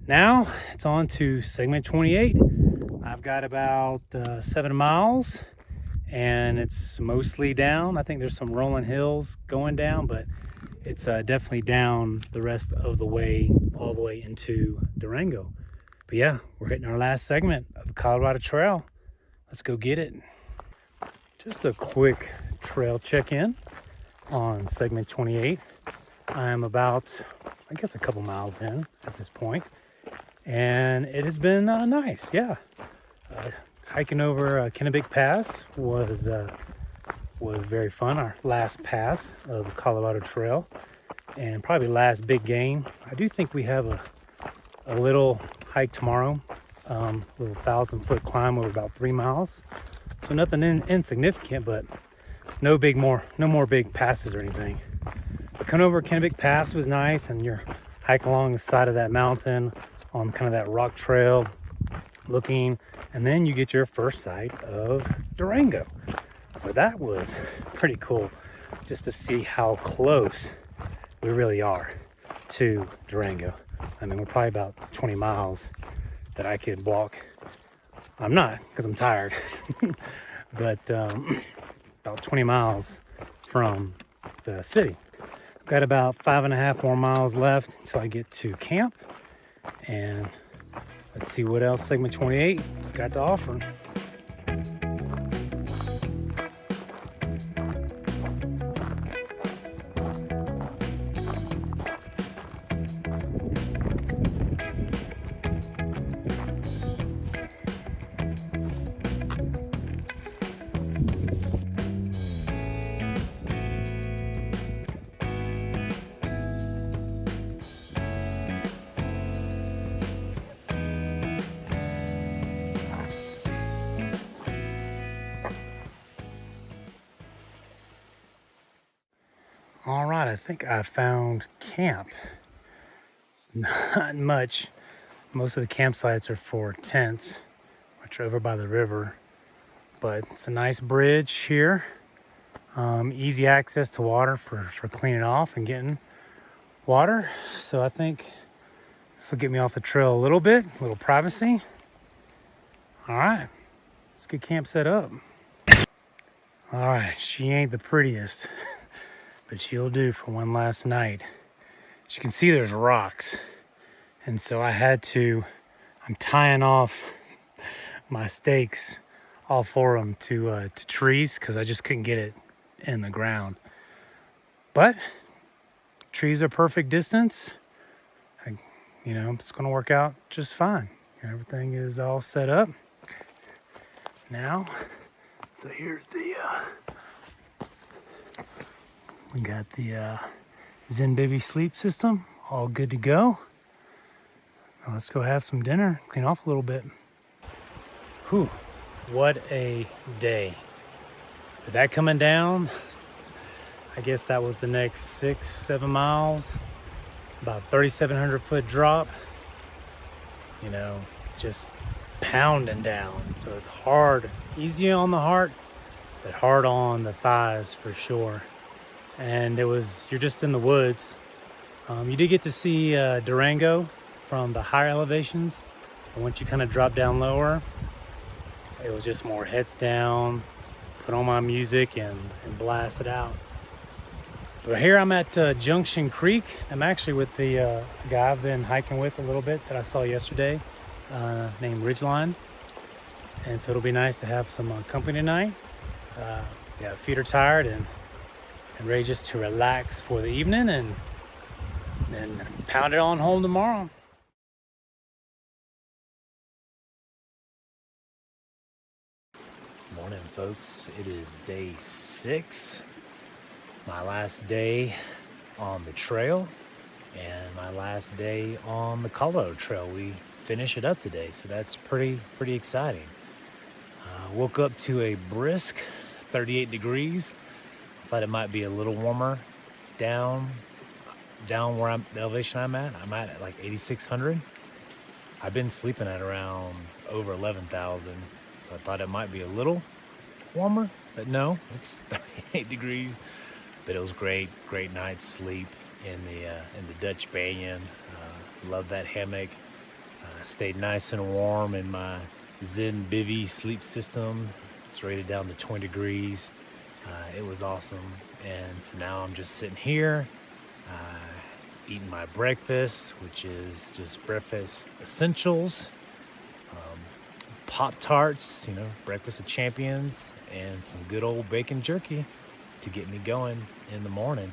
Now it's on to segment 28. I've got about 7 miles and it's mostly down. I think there's some rolling hills going down, but it's definitely down the rest of the way, all the way into Durango. But yeah, we're hitting our last segment of the Colorado Trail. Let's go get it. Just a quick trail check-in on segment 28. I am about, I guess, a couple miles in at this point, and it has been nice. Yeah, hiking over Kennebec Pass was very fun. Our last pass of the Colorado Trail, and probably last big gain. I do think we have a little hike tomorrow, little 1,000-foot climb over about 3 miles. So nothing insignificant, but no more big passes or anything. But coming over Kennebec Pass was nice, and you're hiking along the side of that mountain on kind of that rock trail looking, and then you get your first sight of Durango. So that was pretty cool just to see how close we really are to Durango. I mean, we're probably about 20 miles that I could walk. I'm not, because I'm tired, but about 20 miles from the city. I've got about 5.5 more miles left until I get to camp, and let's see what else segment 28 has got to offer. All right, I think I found camp. It's not much. Most of the campsites are for tents, which are over by the river. But it's a nice bridge here. Easy access to water for cleaning off and getting water. So I think this will get me off the trail a little bit, a little privacy. All right, let's get camp set up. All right, she ain't the prettiest, but she'll do for one last night. As you can see, there's rocks. And so I'm tying off my stakes, all 4 of them, to trees, because I just couldn't get it in the ground. But trees are perfect distance. It's going to work out just fine. Everything is all set up now. So here's we got the Zen Baby sleep system, all good to go. Now let's go have some dinner, clean off a little bit. Whew, what a day. With that coming down, I guess that was the next 6-7 miles, about 3,700 foot drop, just pounding down. So it's hard, easy on the heart, but hard on the thighs for sure. And you're just in the woods. You did get to see Durango from the higher elevations. And once you kind of drop down lower, it was just more heads down, put on my music and blast it out. But here I'm at Junction Creek. I'm actually with the guy I've been hiking with a little bit that I saw yesterday, named Ridgeline. And so it'll be nice to have some company tonight. Feet are tired and ready just to relax for the evening, and then pound it on home tomorrow. Morning, folks. It is day 6, my last day on the trail and my last day on the Colorado Trail. We finish it up today, so that's pretty exciting. Woke up to a brisk 38 degrees. Thought it might be a little warmer down where the elevation I'm at. I'm at like 8,600. I've been sleeping at around over 11,000, so I thought it might be a little warmer, but no, it's 38 degrees. But it was great night's sleep in the Dutch Banyan. Love that hammock. Stayed nice and warm in my Zen Bivy sleep system. It's rated down to 20 degrees. It was awesome. And so now I'm just sitting here, eating my breakfast, which is just breakfast essentials. Pop-Tarts, breakfast of champions, and some good old bacon jerky to get me going in the morning.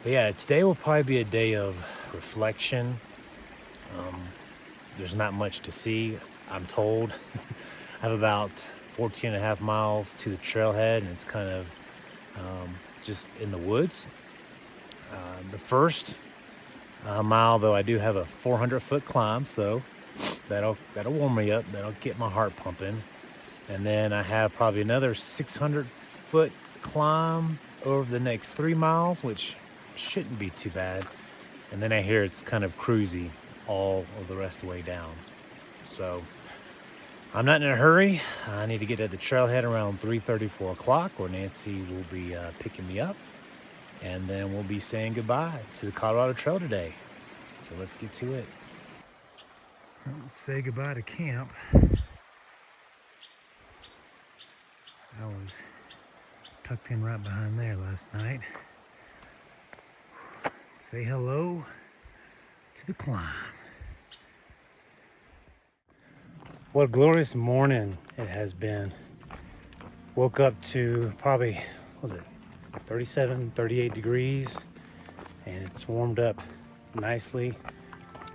But yeah, today will probably be a day of reflection. There's not much to see, I'm told. I have about 14 and a half miles to the trailhead, and it's kind of just in the woods. The first mile, though, I do have a 400-foot climb, so that'll warm me up. That'll get my heart pumping. And then I have probably another 600-foot climb over the next 3 miles, which shouldn't be too bad. And then I hear it's kind of cruisy all of the rest of the way down. So I'm not in a hurry. I need to get to the trailhead around 3:30, 4 o'clock, where Nancy will be picking me up. And then we'll be saying goodbye to the Colorado Trail today. So let's get to it. Let's say goodbye to camp. I was tucked in right behind there last night. Say hello to the climb. What a glorious morning it has been. Woke up to probably, 37, 38 degrees, and it's warmed up nicely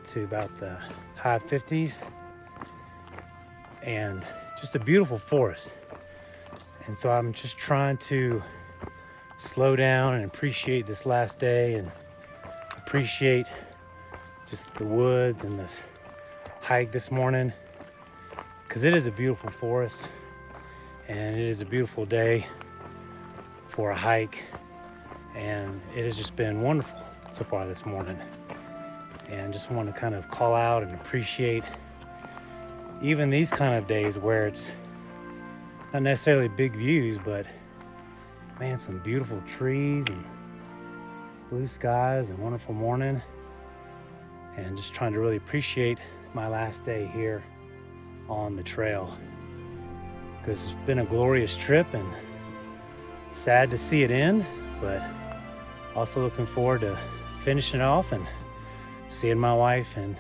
to about the high 50s, and just a beautiful forest. And so I'm just trying to slow down and appreciate this last day, and appreciate just the woods and this hike this morning, because it is a beautiful forest and it is a beautiful day for a hike, and it has just been wonderful so far this morning. And just want to kind of call out and appreciate even these kind of days where it's not necessarily big views, but man, some beautiful trees and blue skies and wonderful morning, and just trying to really appreciate my last day here on the trail, because it's been a glorious trip and sad to see it end, but also looking forward to finishing off and seeing my wife and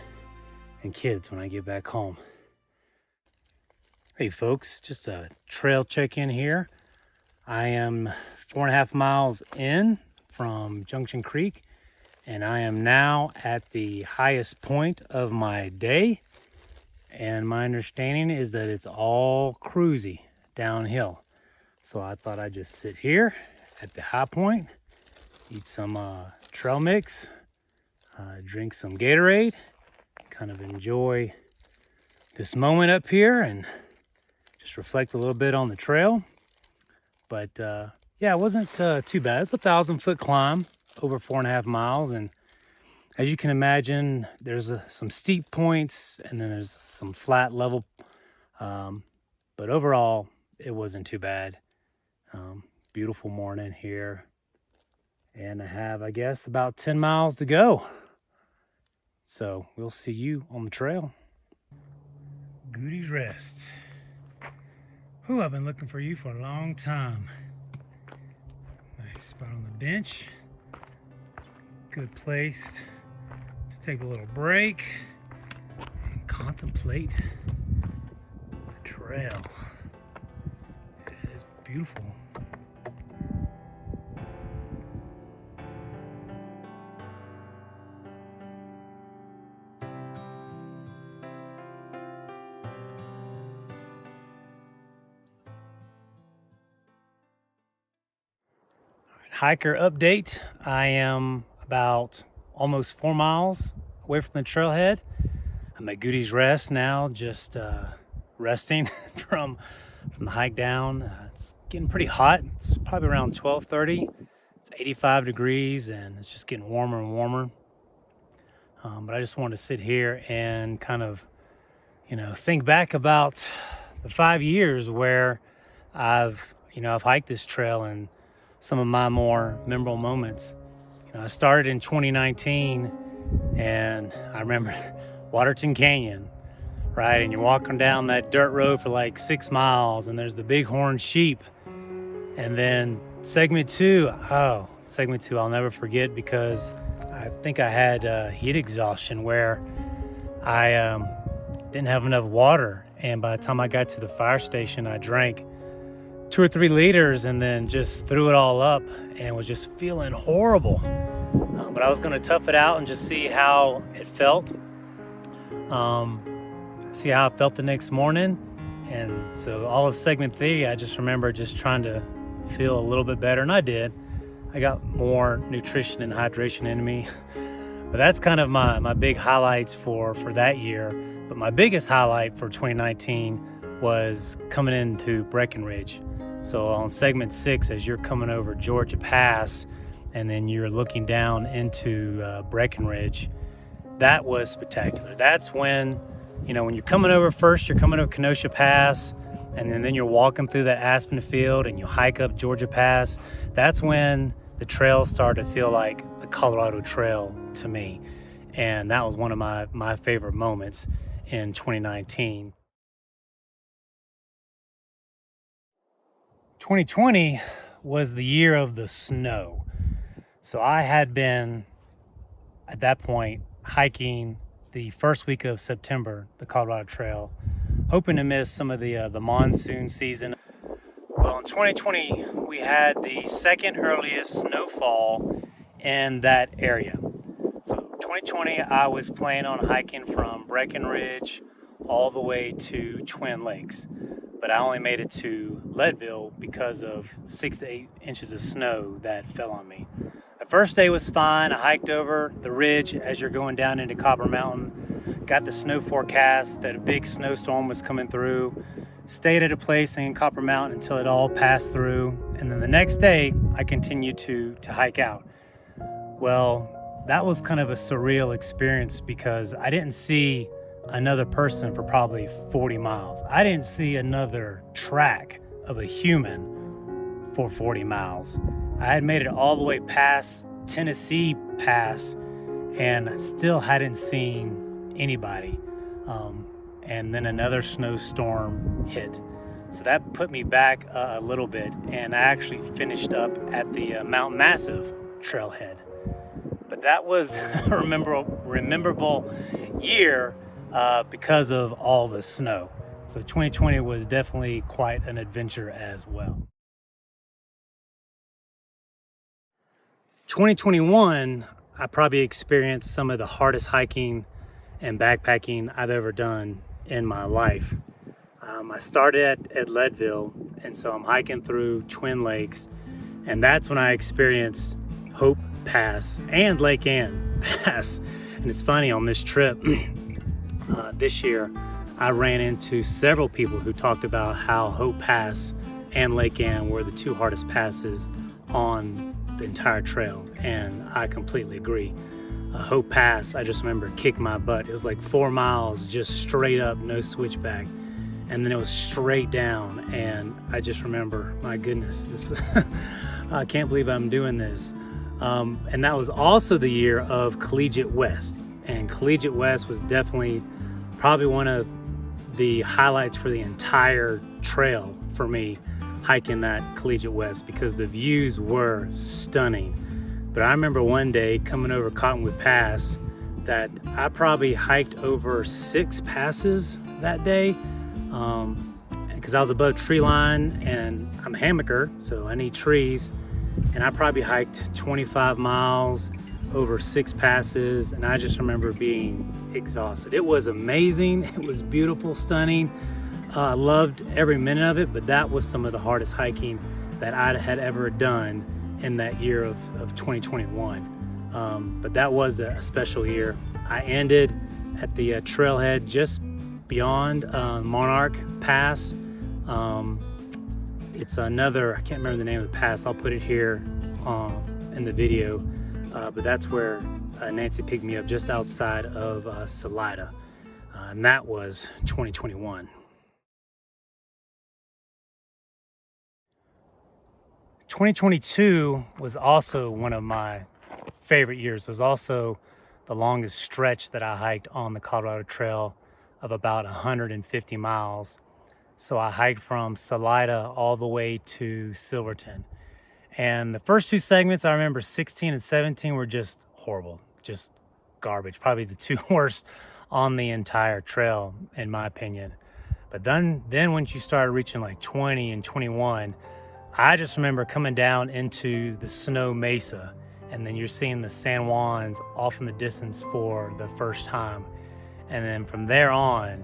kids when I get back home. Hey folks, just a trail check-in here. I am 4.5 miles in from Junction Creek, and I am now at the highest point of my day, and my understanding is that it's all cruisy downhill. So I thought I'd just sit here at the high point, eat some trail mix, drink some Gatorade, kind of enjoy this moment up here and just reflect a little bit on the trail. But yeah, it wasn't too bad. It's a 1,000-foot climb over 4.5 miles, and as you can imagine, there's some steep points and then there's some flat level, but overall it wasn't too bad. Beautiful morning here, and I have, I guess, about 10 miles to go. So we'll see you on the trail. Goody's Rest. Whew, I've been looking for you for a long time. Nice spot on the bench. Good place to take a little break and contemplate the trail. It is beautiful. Hiker update. I am about almost 4 miles away from the trailhead. I'm at Goody's Rest now, just resting from the hike down. It's getting pretty hot. It's probably around 12:30. It's 85 degrees and it's just getting warmer and warmer. But I just wanted to sit here and kind of, think back about the 5 years where I've hiked this trail, and some of my more memorable moments. I started in 2019, and I remember Waterton Canyon, right? And you're walking down that dirt road for like 6 miles, and there's the bighorn sheep. And then segment two, I'll never forget, because I think I had heat exhaustion where I didn't have enough water. And by the time I got to the fire station, I drank 2 or 3 liters and then just threw it all up and was just feeling horrible. But I was going to tough it out and just see how it felt. See how it felt the next morning. And so all of segment 3, I just remember just trying to feel a little bit better, and I did. I got more nutrition and hydration in me. But that's kind of my big highlights for that year. But my biggest highlight for 2019 was coming into Breckenridge. So on segment 6, as you're coming over Georgia Pass and then you're looking down into Breckenridge, that was spectacular. That's when, when you're coming over first, you're coming over Kenosha Pass, and then you're walking through that aspen field and you hike up Georgia Pass. That's when the trails started to feel like the Colorado Trail to me. And that was one of my favorite moments in 2019. 2020 was the year of the snow. So I had been, at that point, hiking the first week of September, the Colorado Trail, hoping to miss some of the monsoon season. Well, in 2020, we had the second earliest snowfall in that area. So 2020, I was planning on hiking from Breckenridge all the way to Twin Lakes, but I only made it to Leadville because of 6 to 8 inches of snow that fell on me. The first day was fine. I hiked over the ridge as you're going down into Copper Mountain, got the snow forecast that a big snowstorm was coming through, stayed at a place in Copper Mountain until it all passed through, and then the next day I continued to hike out. Well, that was kind of a surreal experience because I didn't see another person for probably 40 miles. I didn't see another track of a human for 40 miles. I had made it all the way past Tennessee Pass and still hadn't seen anybody. And then another snowstorm hit. So that put me back a little bit, and I actually finished up at the Mount Massive Trailhead. But that was a rememberable year because of all the snow. So 2020 was definitely quite an adventure as well. 2021, I probably experienced some of the hardest hiking and backpacking I've ever done in my life. I started at Leadville, and so I'm hiking through Twin Lakes, and that's when I experienced Hope Pass and Lake Ann Pass. And it's funny, on this trip this year, I ran into several people who talked about how Hope Pass and Lake Ann were the 2 hardest passes on the entire trail, and I completely agree. Hope Pass, I just remember kicked my butt. It was like 4 miles just straight up, no switchback, and then it was straight down, and I just remember, my goodness, I can't believe I'm doing this. And that was also the year of Collegiate West, and Collegiate West was definitely probably one of the highlights for the entire trail for me, hiking that Collegiate West, because the views were stunning. But I remember one day coming over Cottonwood Pass that I probably hiked over 6 passes that day, because I was above tree line, and I'm a hammocker, so I need trees. And I probably hiked 25 miles over 6 passes, and I just remember being exhausted. It was amazing. It was beautiful, stunning. I loved every minute of it, but that was some of the hardest hiking that I had ever done in that year of 2021. But that was a special year. I ended at the trailhead just beyond Monarch Pass. It's another, I can't remember the name of the pass. I'll put it here in the video. But that's where Nancy picked me up, just outside of Salida. And that was 2021. 2022 was also one of my favorite years. It was also the longest stretch that I hiked on the Colorado Trail of about 150 miles. So I hiked from Salida all the way to Silverton. And the first two segments, I remember 16 and 17 were just horrible, just garbage, probably the two worst on the entire trail, in my opinion. But then once you started reaching like 20 and 21, I just remember coming down into the snow mesa, and then you're seeing the San Juans off in the distance for the first time. And then from there on,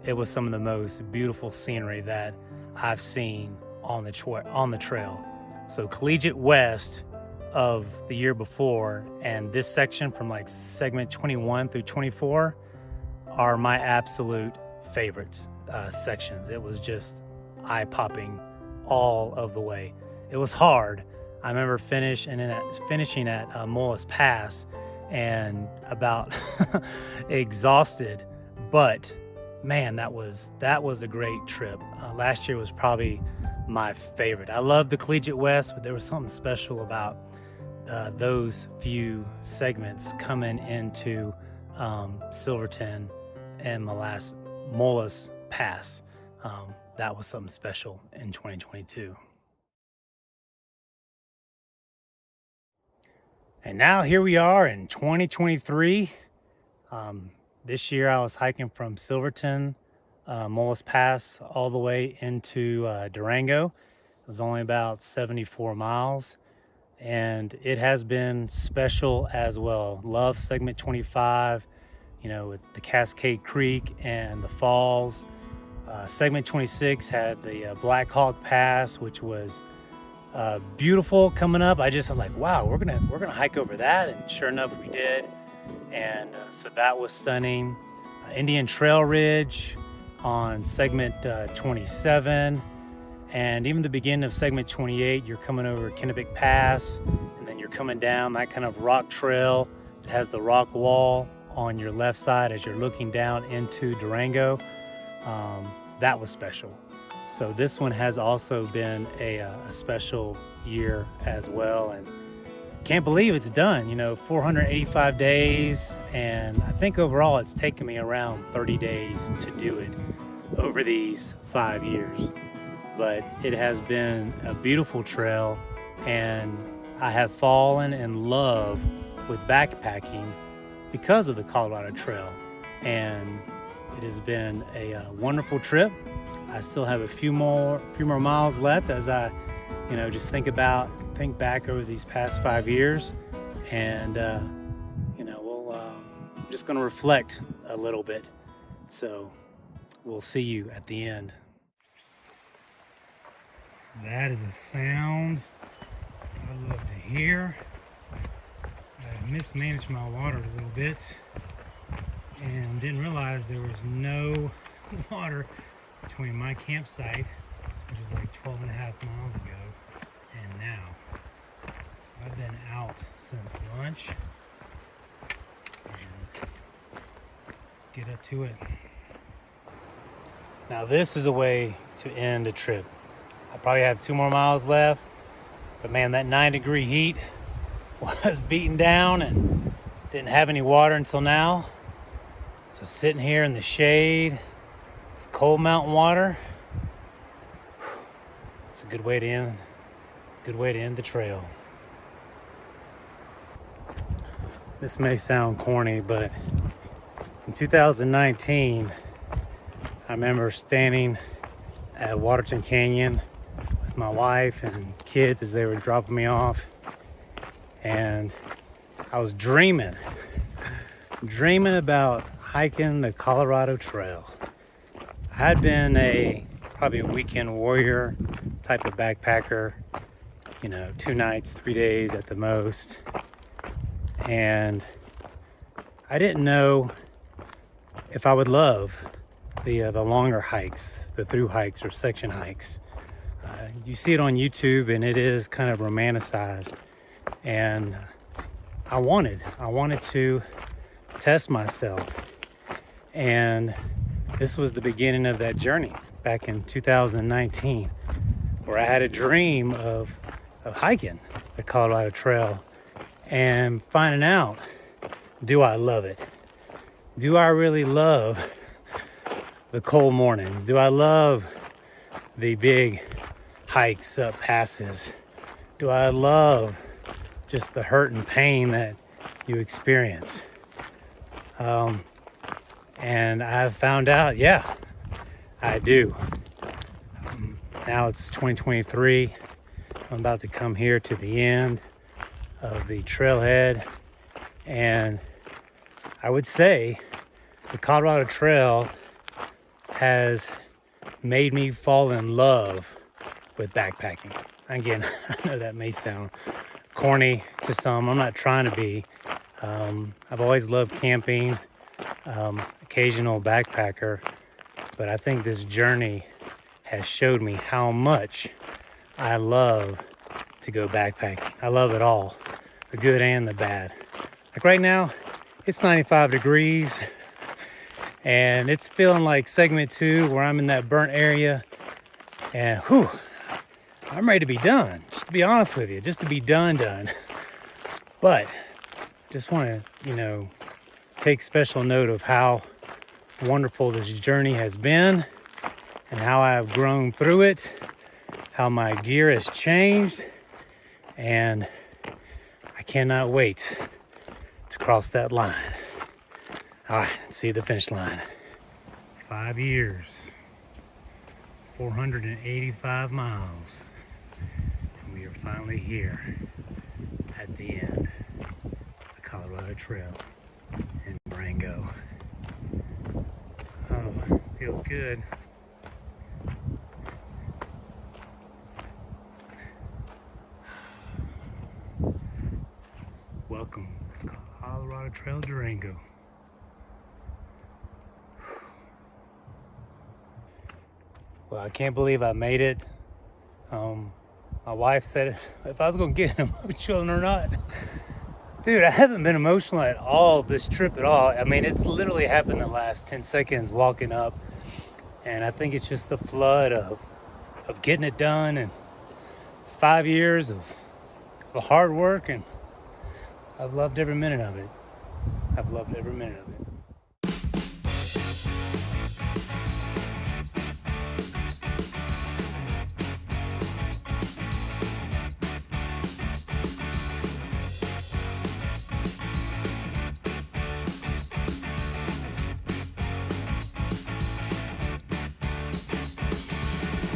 it was some of the most beautiful scenery that I've seen on the trail. So Collegiate West of the year before and this section from like segment 21 through 24 are my absolute favorites sections. It was just eye-popping all of the way. It was hard. I remember finishing at Mindless Pass and about exhausted, but man, that was a great trip. Last year was probably my favorite. I loved the Collegiate West, but there was something special about those few segments coming into Silverton and the last Mindless Pass. That was something special in 2022. And now here we are in 2023. This year I was hiking from Silverton, Mindless Pass, all the way into Durango. It was only about 74 miles, and it has been special as well. Love segment 25, you know, with the Cascade Creek and the falls. Segment 26 had the Black Hawk Pass, which was beautiful coming up. I'm like, wow, we're gonna hike over that, and sure enough, we did. And so that was stunning. Indian Trail Ridge on segment 27, and even the beginning of segment 28, you're coming over Kennebec Pass, and then you're coming down that kind of rock trail that has the rock wall on your left side as you're looking down into Durango. That was special. So this one has also been a special year as well, and can't believe it's done. 485 days, and I think overall it's taken me around 30 days to do it over these 5 years. But it has been a beautiful trail, and I have fallen in love with backpacking because of the Colorado Trail, and it has been a wonderful trip. I still have a few more miles left as I, just think back over these past 5 years, and I'm just going to reflect a little bit. So we'll see you at the end. That is a sound I love to hear. I mismanaged my water a little bit and didn't realize there was no water between my campsite, which is like 12 and a half miles ago, and now. So I've been out since lunch, and let's get up to it. Now this is a way to end a trip. I probably have 2 more miles left, but man, that 9-degree heat was beaten down and didn't have any water until now. So sitting here in the shade with cold mountain water, it's a good way to end the trail. This may sound corny, but in 2019, I remember standing at Waterton Canyon with my wife and kids as they were dropping me off, and I was dreaming about hiking the Colorado Trail. I had been probably a weekend warrior type of backpacker, 2 nights, 3 days at the most, and I didn't know if I would love the longer hikes, the through hikes or section hikes. You see it on YouTube, and it is kind of romanticized, and I wanted to test myself, and this was the beginning of that journey back in 2019, where I had a dream of hiking the Colorado Trail and finding out do I love it? Do I really love the cold mornings? Do I love the big hikes up passes? Do I love just the hurt and pain that you experience? And I've found out, yeah, I do. Now it's 2023. I'm about to come here to the end of the trailhead, and I would say the Colorado Trail has made me fall in love with backpacking. Again, I know that may sound corny to some. I'm not trying to be. I've always loved camping, occasional backpacker, but I think this journey has showed me how much I love to go backpacking. I love it all, the good and the bad. Like right now, it's 95 degrees and it's feeling like segment 2 where I'm in that burnt area, and whew, I'm ready to be done, just to be honest with you, just to be done. But just want to, take special note of how wonderful this journey has been and how I've grown through it, how my gear has changed, and I cannot wait to cross that line. All right, see the finish line. 5 years, 485 miles, and we are finally here at the end of the Colorado Trail in Durango. Oh, feels good. Welcome to Colorado Trail Durango. Well, I can't believe I made it. My wife said if I was gonna get emotional or not. Dude, I haven't been emotional at all this trip at all. I mean, it's literally happened the last 10 seconds walking up. And I think it's just the flood of getting it done, and 5 years of hard work, and I've loved every minute of it. I've loved every minute of it.